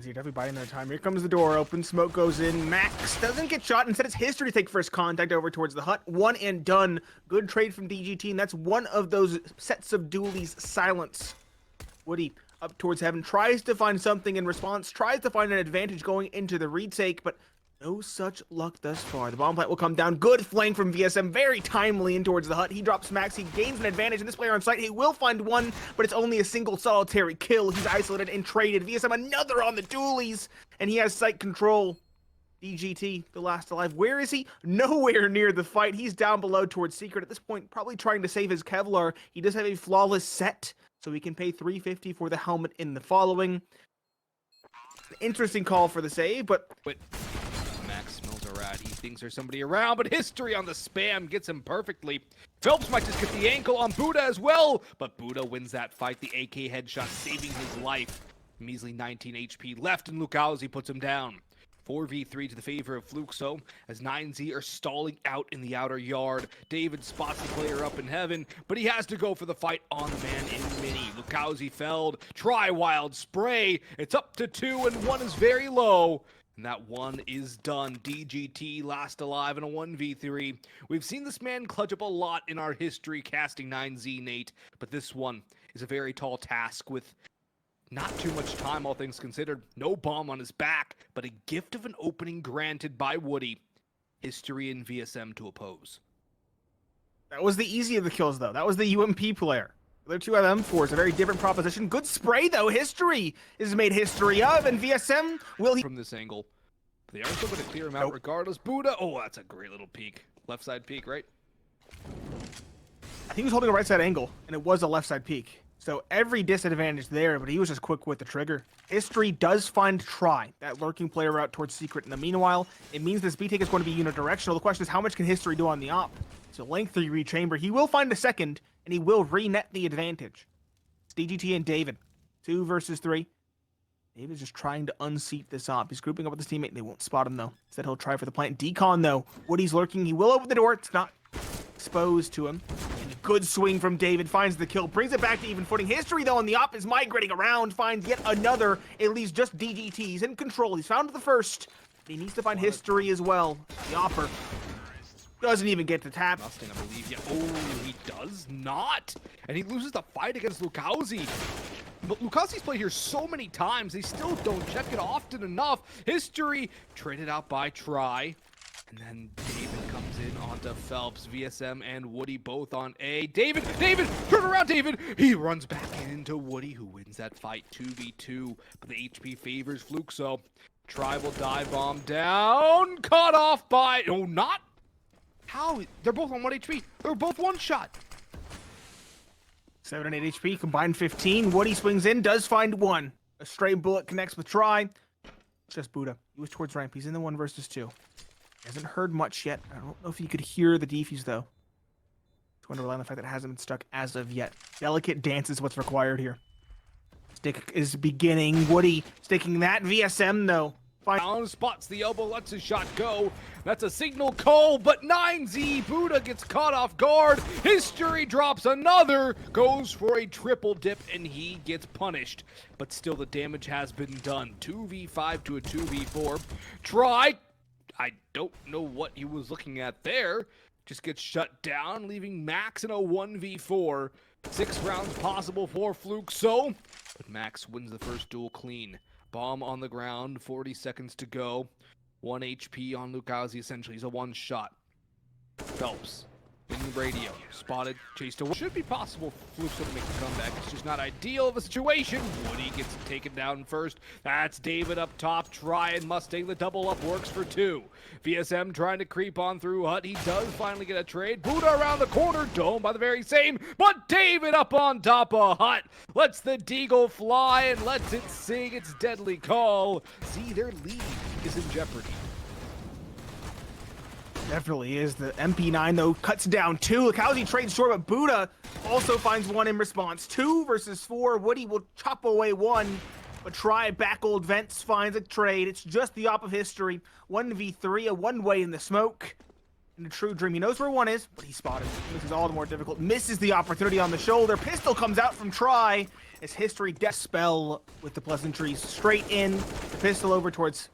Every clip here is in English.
You're definitely biding their time. Here comes the door open. Smoke goes in. Max doesn't get shot. Instead, it's History to take first contact over towards the hut. One and done. Good trade from DGT, and that's one of those sets of dualies silence. Woody up towards heaven, tries to find something in response, tries to find an advantage going into the retake, but no such luck thus far. The bomb plant will come down. Good flank from VSM, very timely in towards the hut. He drops Max, he gains an advantage, and this player on site, he will find one, but it's only a single solitary kill. He's isolated and traded. VSM another on the dualies, and he has site control. DGT, the last alive. Where is he? Nowhere near the fight. He's down below towards Secret. At this point, probably trying to save his Kevlar. He does have a flawless set, so he can pay $350 for the helmet in the following. Interesting call for the save, but... Max smells a rat. He thinks there's somebody around, but History on the spam gets him perfectly. Phelps might just get the ankle on Buddha as well, but Buddha wins that fight. The AK headshot saving his life. Measly 19 HP left, and Lukowski puts him down. 4v3 to the favor of Fluxo as 9Z are stalling out in the outer yard. David spots the player up in heaven, but he has to go for the fight on the man in mini. Lukowski felled. Try wild spray. It's up to 2 and 1 is very low. And that one is done. DGT last alive in a 1v3. We've seen this man clutch up a lot in our history casting 9Z, Nate, but this one is a very tall task with not too much time, all things considered. No bomb on his back, but a gift of an opening granted by Woody. History and VSM to oppose. That was the easy of the kills, though. That was the UMP player. The other two have M4s, a very different proposition. Good spray, though. History is made history of, and VSM will... From this angle, they are still going to clear him out regardless. Buddha, oh, that's a great little peek. Left side peek, right? I think he was holding a right side angle, and it was a left side peek. So every disadvantage there, but he was just quick with the trigger. History does find Try, that lurking player out towards Secret. In the meanwhile, it means this B take is going to be unidirectional. The question is, how much can History do on the op? So lengthy rechamber. He will find a second, and he will re-net the advantage. It's DGT and David. 2 versus 3. David's just trying to unseat this op. He's grouping up with his teammate. They won't spot him, though. Instead, he'll try for the plant. Decon, though. Woody's lurking. He will open the door. It's not exposed to him. Good swing from David, finds the kill, brings it back to even footing. History, though, on the op is migrating around, finds yet another. It leaves just DGT. He's in control. He's found the first. He needs to find History as well. The opper doesn't even get to tap. Mustang, I believe. Yeah. Oh, he does not. And he loses the fight against Lukowski. But Lukowski's played here so many times, they still don't check it often enough. History traded out by Try. And then David comes in onto Phelps, VSM and Woody both on A. David, turn around, David! He runs back into Woody, who wins that fight 2v2. But the HP favors Fluxo. Try will dive bomb down, caught off by, oh, not? How? They're both on 1 HP. They're both one shot. 7 and 8 HP, combined 15. Woody swings in, does find one. A stray bullet connects with Try. It's just Buddha. He was towards ramp. He's in the 1 versus 2. Hasn't heard much yet. I don't know if you could hear the defuse, though. It's going to rely on the fact that it hasn't been stuck as of yet. Delicate dance is what's required here. Stick is beginning. Woody sticking that. VSM, though. Down, spots the elbow, lets his shot go. That's a signal call, but 9Z, Buddha gets caught off guard. History drops another, goes for a triple dip, and he gets punished. But still, the damage has been done. 2v5 to a 2v4. Try. I don't know what he was looking at there. Just gets shut down, leaving Max in a 1v4. 6 rounds possible for Fluxo, but Max wins the first duel clean. Bomb on the ground, 40 seconds to go. 1 HP on Lukowski, essentially. He's a one shot. Phelps in the radio, spotted, chased away. Should be possible for Fluxo to make the comeback. It's just not ideal of a situation. Woody gets taken down first. That's David up top. Try and Mustang. The double up works for 2. VSM trying to creep on through Hut. He does finally get a trade. Buddha around the corner. Dome by the very same. But David up on top of Hut. Lets the Deagle fly and lets it sing its deadly call. See, their lead is in jeopardy. Definitely is. The MP9, though, cuts down 2. Lukowski trades short, but Buddha also finds 1 in response. 2 versus 4. Woody will chop away 1, but Try back old Vents finds a trade. It's just the op of history. 1v3, a one-way in the smoke. In a true dream, he knows where 1 is, but he's spotted. This is all the more difficult. Misses the opportunity on the shoulder. Pistol comes out from Try as history death spell with the pleasantries straight in. pistol over towards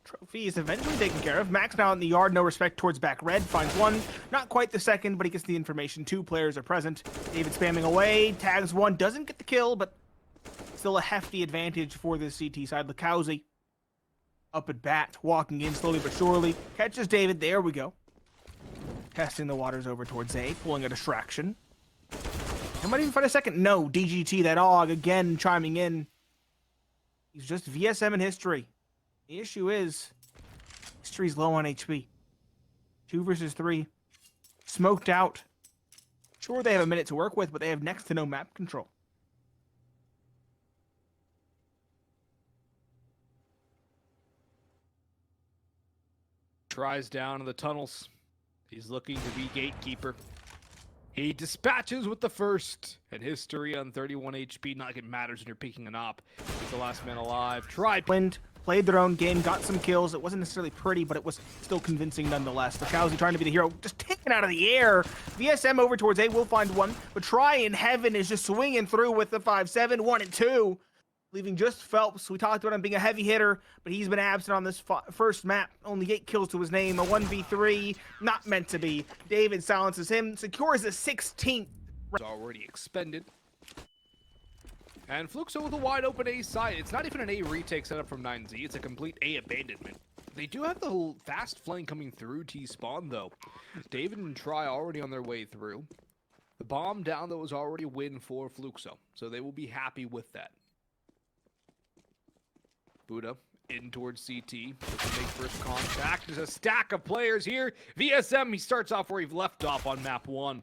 Trophy is eventually taken care of. Max now in the yard, no respect towards back red. Finds one, not quite the second, but he gets the information. Two players are present. David spamming away, tags one, doesn't get the kill, but still a hefty advantage for the CT side. Lukowski up at bat, walking in slowly but surely. Catches David, there we go. Testing the waters over towards A, pulling a distraction. I might even find a second. No, DGT, that AUG, again chiming in. He's just VSM in history. The issue is, history's low on HP. 2 versus 3. Smoked out. Sure, they have a minute to work with, but they have next to no map control. Tries down in the tunnels. He's looking to be gatekeeper. He dispatches with the first, and history on 31 HP. Not like it matters when you're picking an op. He's the last man alive. Wind played their own game, got some kills. It wasn't necessarily pretty, but it was still convincing nonetheless. Lukowski trying to be the hero, just taken out of the air. VSM over towards A will find one, but Try in heaven is just swinging through with the 5-7, 1 and 2. Leaving just Phelps. We talked about him being a heavy hitter, but he's been absent on this first map. Only 8 kills to his name. A 1v3, not meant to be. David silences him, secures the 16th. Already expended. And Fluxo with a wide open A side. It's not even an A retake setup from 9Z. It's a complete A abandonment. They do have the fast flank coming through T-spawn, though. David and Try already on their way through. The bomb down, though, was already a win for Fluxo, so they will be happy with that. Buddha in towards CT. Looking to make first contact. There's a stack of players here. VSM, he starts off where he left off on map 1.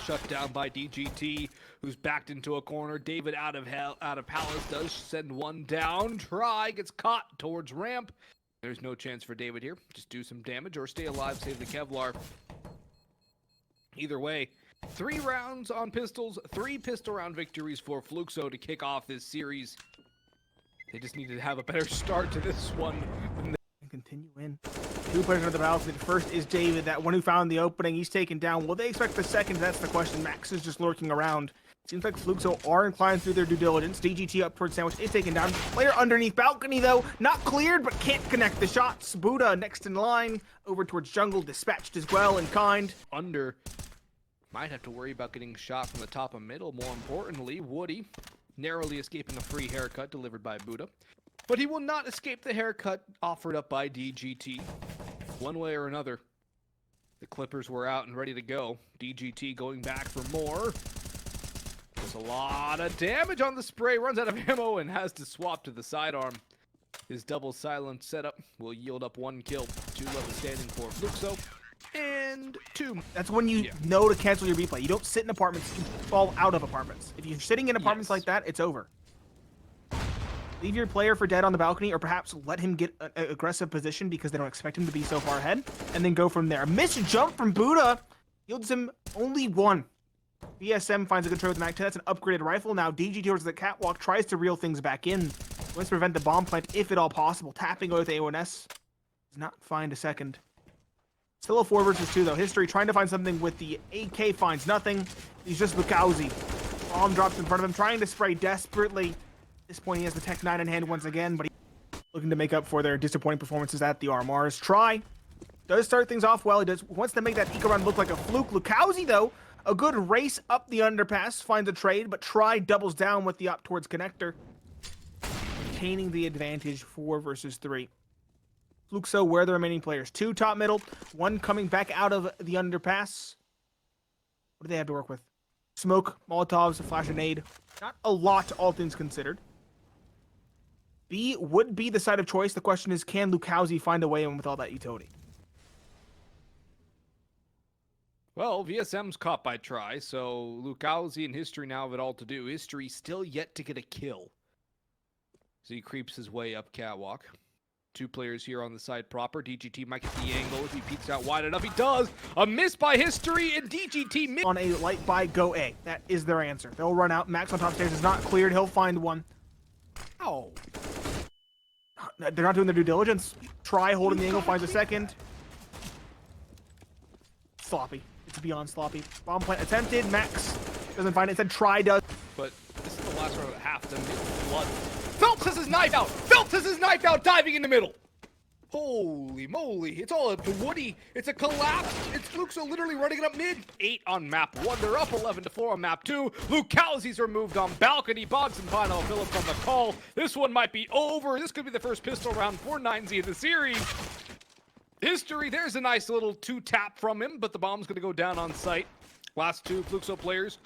Shut down by DGT, who's backed into a corner. David out of Palace does send one down. Try gets caught towards ramp. There's no chance for David here. Just do some damage or stay alive, save the Kevlar. Either way, 3 rounds on pistols, 3 pistol round victories for Fluxo to kick off this series. They just needed to have a better start to this one. And continue in. 2 players on the battlefield. First is David, that one who found the opening. He's taken down. Will they expect the second? That's the question. Max is just lurking around. Seems like Fluxo are inclined through their due diligence. DGT up towards Sandwich is taken down. Player underneath balcony, though. Not cleared, but can't connect the shots. Buddha next in line. Over towards jungle. Dispatched as well in kind. Under. Might have to worry about getting shot from the top of middle. More importantly, Woody narrowly escaping a free haircut delivered by Buddha. But he will not escape the haircut offered up by DGT. One way or another, the Clippers were out and ready to go. DGT going back for more. There's a lot of damage on the spray. Runs out of ammo and has to swap to the sidearm. His double silent setup will yield up 1 kill. 2 left standing for Fluxo. And 2. That's when you know to cancel your replay. You don't sit in apartments, you fall out of apartments. If you're sitting in apartments like that, it's over. Leave your player for dead on the balcony, or perhaps let him get an aggressive position because they don't expect him to be so far ahead, and then go from there. A missed jump from Buddha yields him only 1. VSM finds a good trade with the MAC-10. That's an upgraded rifle. Now DG towards the catwalk, tries to reel things back in. Wants to prevent the bomb plant if at all possible. Tapping with A1S. Does not find a second. Still a 4 versus 2 though. History trying to find something with the AK, finds nothing. He's just Lukowski. Bomb drops in front of him, trying to spray desperately. At this point he has the Tech 9 in hand once again, but he's looking to make up for their disappointing performances at the RMRs. Try does start things off well. He wants to make that eco run look like a fluke. Lukowski though, a good race up the underpass, finds a trade, but Try doubles down with the up towards connector. Retaining the advantage 4 versus 3. Fluxo, where are the remaining players? 2 top middle, 1 coming back out of the underpass. What do they have to work with? Smoke, Molotovs, a flash grenade. Not a lot, all things considered. B would be the side of choice. The question is, can Lukowski find a way in with all that utility? Well, VSM's caught by Try, so Lukowski and History now have it all to do. History still yet to get a kill. So he creeps his way up catwalk. 2 players here on the side proper. DGT might get the angle if he peeks out wide enough. He does! A miss by History, and DGT miss. On a light buy, go A. That is their answer. They'll run out. Max on top stairs is not cleared. He'll find one. Ow. They're not doing their due diligence. Try holding the angle, finds a second. Sloppy. It's beyond sloppy. Bomb plant attempted. Max doesn't find it. Instead, Try does. But this is the last round of the half. The mid-flood. Phelps Phelps has his knife out. Phelps has his knife out, diving in the middle. Holy moly, it's all up to Woody. It's a collapse. It's Fluxo literally running it up mid. 8 on map 1. They're up 11-4 on map 2. Lucalzi's removed on balcony. Boggs and Final Phillips on the call. This one might be over. This could be the first pistol round for 9Z of the series. History, there's a nice little 2-tap from him, but the bomb's going to go down on site. Last 2 Fluxo players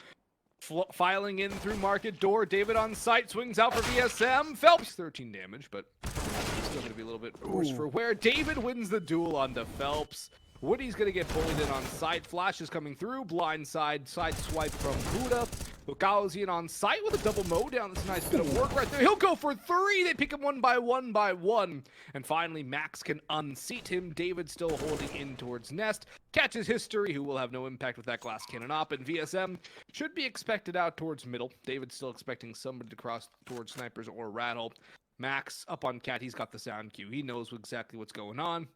filing in through market door. David on site, swings out for VSM. Phelps, 13 damage, but still going to be a little bit worse for wear. David wins the duel onto Phelps. Woody's going to get bullied in on site. Flash is coming through. Blind side swipe from Buddha. Lucalzian on site with a double mow down. That's a nice bit of work right there. He'll go for 3. They pick him one by one. And finally, Max can unseat him. David still holding in towards Nest. Catches History, who will have no impact with that glass cannon op. And VSM should be expected out towards middle. David's still expecting somebody to cross towards snipers or rattle. Max up on Cat. He's got the sound cue. He knows exactly what's going on.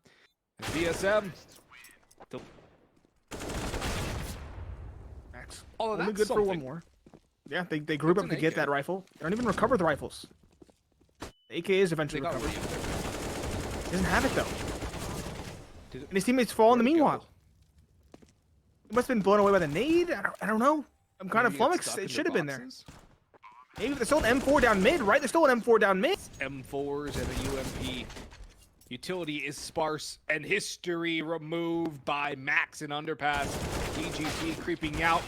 And VSM. Max. Oh, Only that's good something. for one more. Yeah, they group up to get that rifle. They don't even recover the rifles. The AK is eventually recovered. He doesn't have it though. And his teammates fall in the meanwhile. He must have been blown away by the nade. I don't know. I'm kind of flummoxed. It should have been there. Maybe they're still an M4 down mid, right? They're still an M4 down mid. M4s and a UMP. Utility is sparse, and History removed by Max in underpass. DGT creeping out.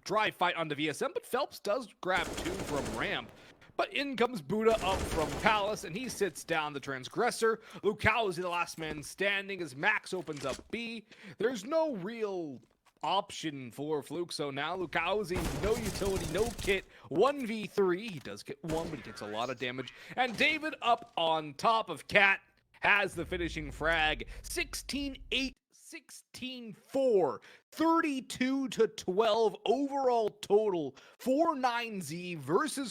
Dry fight onto VSM, but Phelps does grab 2 from ramp. But in comes Buddha up from Palace, and he sits down the Transgressor. Lucalzi, the last man standing, as Max opens up B. There's no real option for Fluxo now. Lucalzi, no utility, no kit. 1v3. He does get 1, but he takes a lot of damage. And David up on top of Cat has the finishing frag. 16-8. 16-4, 32-12 overall total for 9Z versus